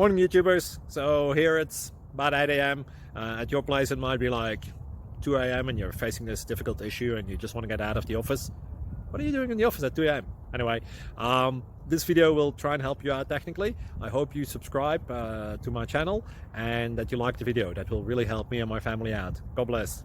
Morning YouTubers. So here it's about 8 a.m. At your place it might be like 2 a.m. and you're facing this difficult issue and you just want to get out of the office. What are you doing in the office at 2 a.m.? Anyway, this video will try and help you out technically. I hope you subscribe to my channel and that you like the video. That will really help me and my family out. God bless.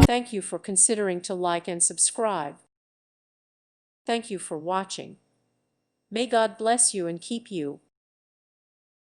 Thank you for considering to like and subscribe. Thank you for watching. May God bless you and keep you.